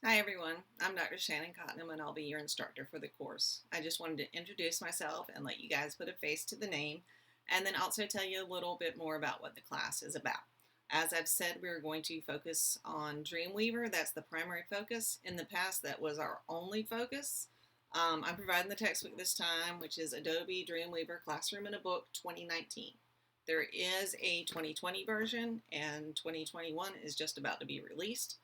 Hi everyone, I'm Dr. Shannon Cotnam and I'll be your instructor for the course. I just wanted to introduce myself and let you guys put a face to the name and then also tell you a little bit more about what the class is about. As I've said, we're going to focus on Dreamweaver. That's the primary focus. In the past, that was our only focus. I'm providing the textbook this time, which is Adobe Dreamweaver Classroom in a Book 2019. There is a 2020 version and 2021 is just about to be released.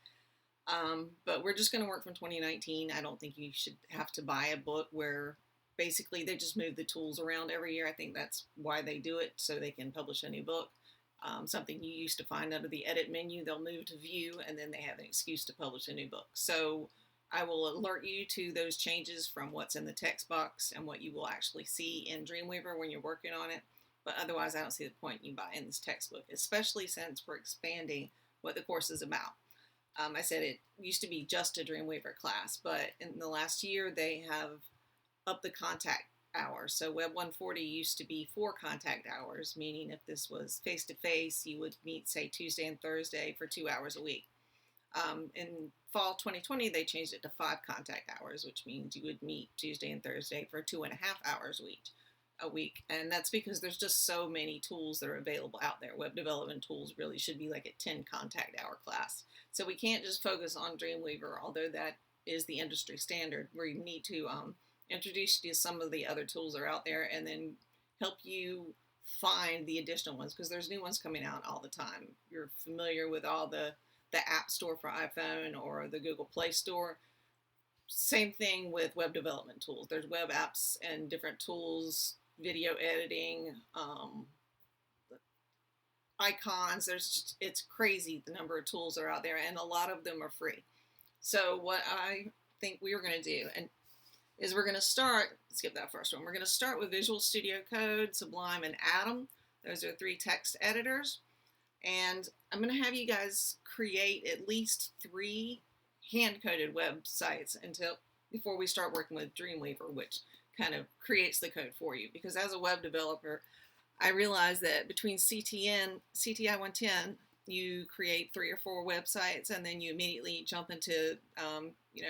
But we're just going to work from 2019. I don't think you should have to buy a book where basically they just move the tools around every year. I think that's why they do it, so they can publish a new book. Something you used to find under the edit menu, they'll move to view and then they have an excuse to publish a new book. So I will alert you to those changes from what's in the text box and what you will actually see in Dreamweaver when you're working on it. But otherwise, I don't see the point in you buying this textbook, especially since we're expanding what the course is about. I said it used to be just a Dreamweaver class, but in the last year they have upped the contact hours. So Web 140 used to be 4 contact hours, meaning if this was face-to-face, you would meet, say, Tuesday and Thursday for 2 hours a week. In fall 2020, they changed it to 5 contact hours, which means you would meet Tuesday and Thursday for 2.5 hours a week. And that's because there's just so many tools that are available out there. Web development tools really should be like a 10 contact hour class. So we can't just focus on Dreamweaver, although that is the industry standard. We need to introduce you to some of the other tools that are out there and then help you find the additional ones, because there's new ones coming out all the time. You're familiar with all the App Store for iPhone or the Google Play Store. Same thing with web development tools. There's web apps and different tools, video editing, icons. It's crazy the number of tools that are out there, and a lot of them are free. So what I think we are going to do is we're going to skip that first one. We're going to start with Visual Studio Code, Sublime, and Atom. Those are 3 text editors. And I'm going to have you guys create at least 3 hand-coded websites before we start working with Dreamweaver, which kind of creates the code for you. Because as a web developer, I realized that between CTI 110, you create 3 or 4 websites, and then you immediately jump into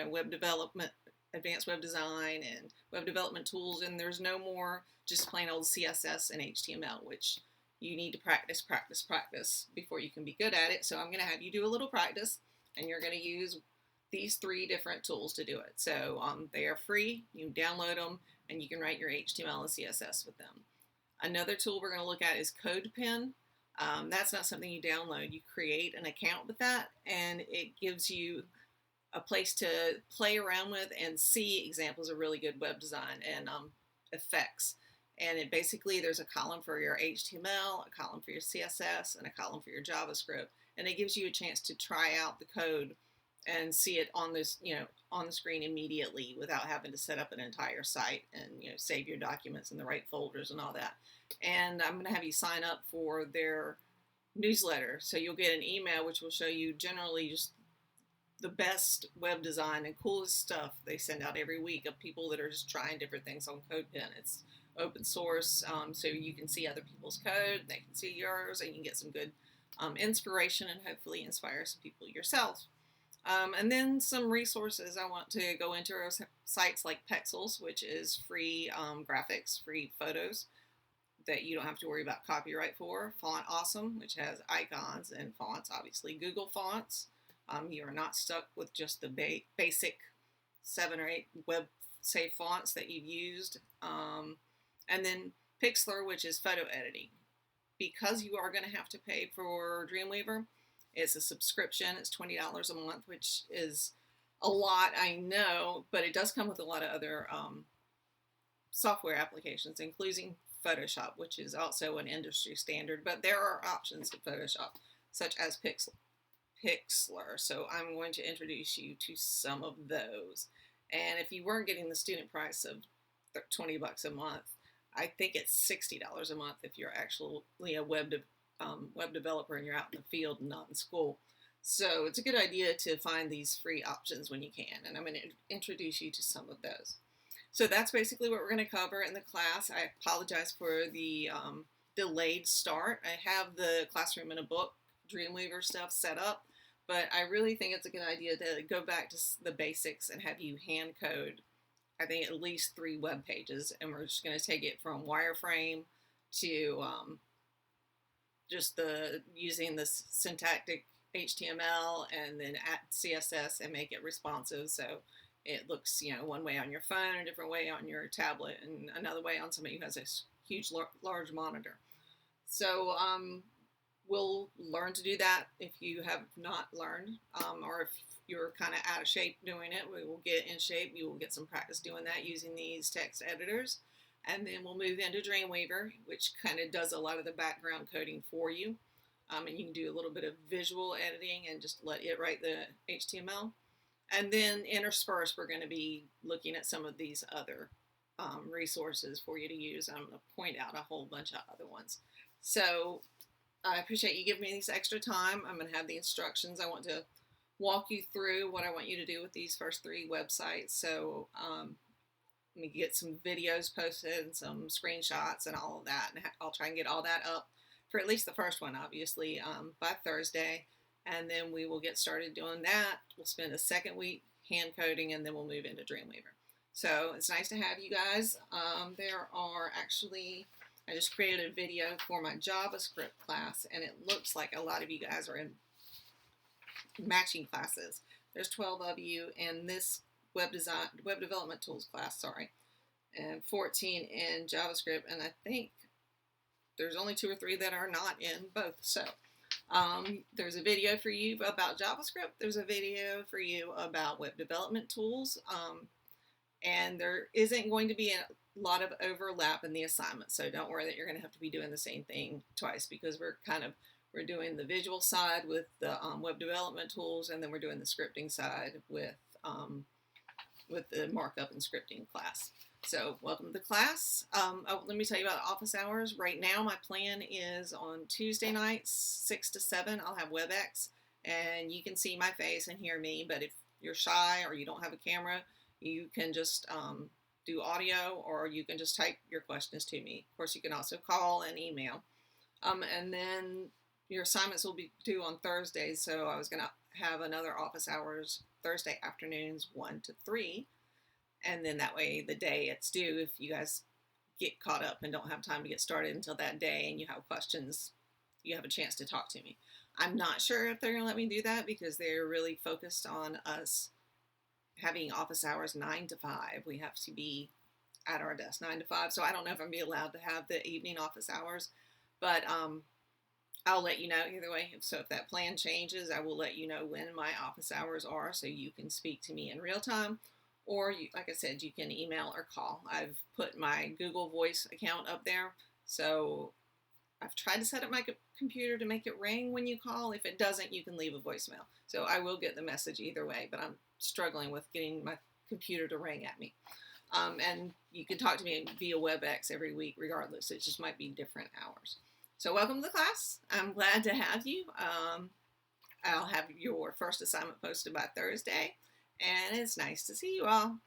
web development, advanced web design, and web development tools, and there's no more just plain old CSS and HTML, which you need to practice before you can be good at it. So I'm going to have you do a little practice, and you're going to use these 3 different tools to do it. So they are free. You can download them, and you can write your HTML and CSS with them. Another tool we're going to look at is CodePen. That's not something you download. You create an account with that, and it gives you a place to play around with and see examples of really good web design and effects. And it basically, there's a column for your HTML, a column for your CSS, and a column for your JavaScript. And it gives you a chance to try out the code and see it on on the screen immediately without having to set up an entire site and save your documents in the right folders and all that. And I'm going to have you sign up for their newsletter, so you'll get an email which will show you generally just the best web design and coolest stuff they send out every week of people that are just trying different things on CodePen. It's open source, so you can see other people's code, they can see yours, and you can get some good inspiration and hopefully inspire some people yourself. And then some resources I want to go into are sites like Pexels, which is free graphics, free photos that you don't have to worry about copyright for. Font Awesome, which has icons and fonts, obviously Google Fonts. You are not stuck with just the basic 7 or 8 web safe fonts that you've used. And then Pixlr, which is photo editing. Because you are going to have to pay for Dreamweaver, it's a subscription. It's $20 a month, which is a lot, I know, but it does come with a lot of other software applications, including Photoshop, which is also an industry standard. But there are options to Photoshop, such as Pixlr. So I'm going to introduce you to some of those. And if you weren't getting the student price of $20 a month, I think it's $60 a month if you're actually a web developer and you're out in the field and not in school. So it's a good idea to find these free options when you can, and I'm going to introduce you to some of those. So that's basically what we're going to cover in the class. I apologize for the delayed start. I have the Classroom in a Book Dreamweaver stuff set up, but I really think it's a good idea to go back to the basics and have you hand code, I think, at least 3 web pages. And we're just going to take it from wireframe to just using the syntactic HTML and then at CSS and make it responsive. So it looks, one way on your phone, a different way on your tablet, and another way on somebody who has a huge, large monitor. So we'll learn to do that if you have not learned, or if you're kind of out of shape doing it. We will get in shape. You will get some practice doing that using these text editors. And then we'll move into Dreamweaver, which kind of does a lot of the background coding for you. And you can do a little bit of visual editing and just let it write the HTML. And then interspersed, we're going to be looking at some of these other resources for you to use. I'm going to point out a whole bunch of other ones. So I appreciate you giving me this extra time. I'm going to have the instructions. I want to walk you through what I want you to do with these first 3 websites. So let me get some videos posted and some screenshots and all of that. And I'll try and get all that up for at least the first one, obviously, by Thursday. And then we will get started doing that. We'll spend a second week hand coding, and then we'll move into Dreamweaver. So it's nice to have you guys. There are actually, I just created a video for my JavaScript class, and it looks like a lot of you guys are in matching classes. There's 12 of you in this web development tools class, and 14 in JavaScript, and I think there's only 2 or 3 that are not in both. So there's a video for you about JavaScript. There's a video for you about web development tools, and there isn't going to be a lot of overlap in the assignment. So don't worry that you're going to have to be doing the same thing twice, because we're doing the visual side with the web development tools, and then we're doing the scripting side with the markup and scripting class. So welcome to the class. Let me tell you about office hours. Right now my plan is on Tuesday nights, 6 to 7, I'll have WebEx, and you can see my face and hear me, but if you're shy or you don't have a camera, you can just do audio, or you can just type your questions to me. Of course, you can also call and email. And then your assignments will be due on Thursdays, so I was going to have another office hours Thursday afternoons 1 to 3, and then that way the day it's due, if you guys get caught up and don't have time to get started until that day and you have questions, you have a chance to talk to me. I'm not sure if they're going to let me do that, because they're really focused on us having office hours 9 to 5. We have to be at our desk 9 to 5, so I don't know if I'm going to be allowed to have the evening office hours, but I'll let you know either way. So if that plan changes, I will let you know when my office hours are, so you can speak to me in real time, or like I said, you can email or call. I've put my Google Voice account up there, so I've tried to set up my computer to make it ring when you call. If it doesn't, you can leave a voicemail. So I will get the message either way, but I'm struggling with getting my computer to ring at me. And you can talk to me via WebEx every week regardless. It just might be different hours. So welcome to the class. I'm glad to have you. I'll have your first assignment posted by Thursday, and it's nice to see you all.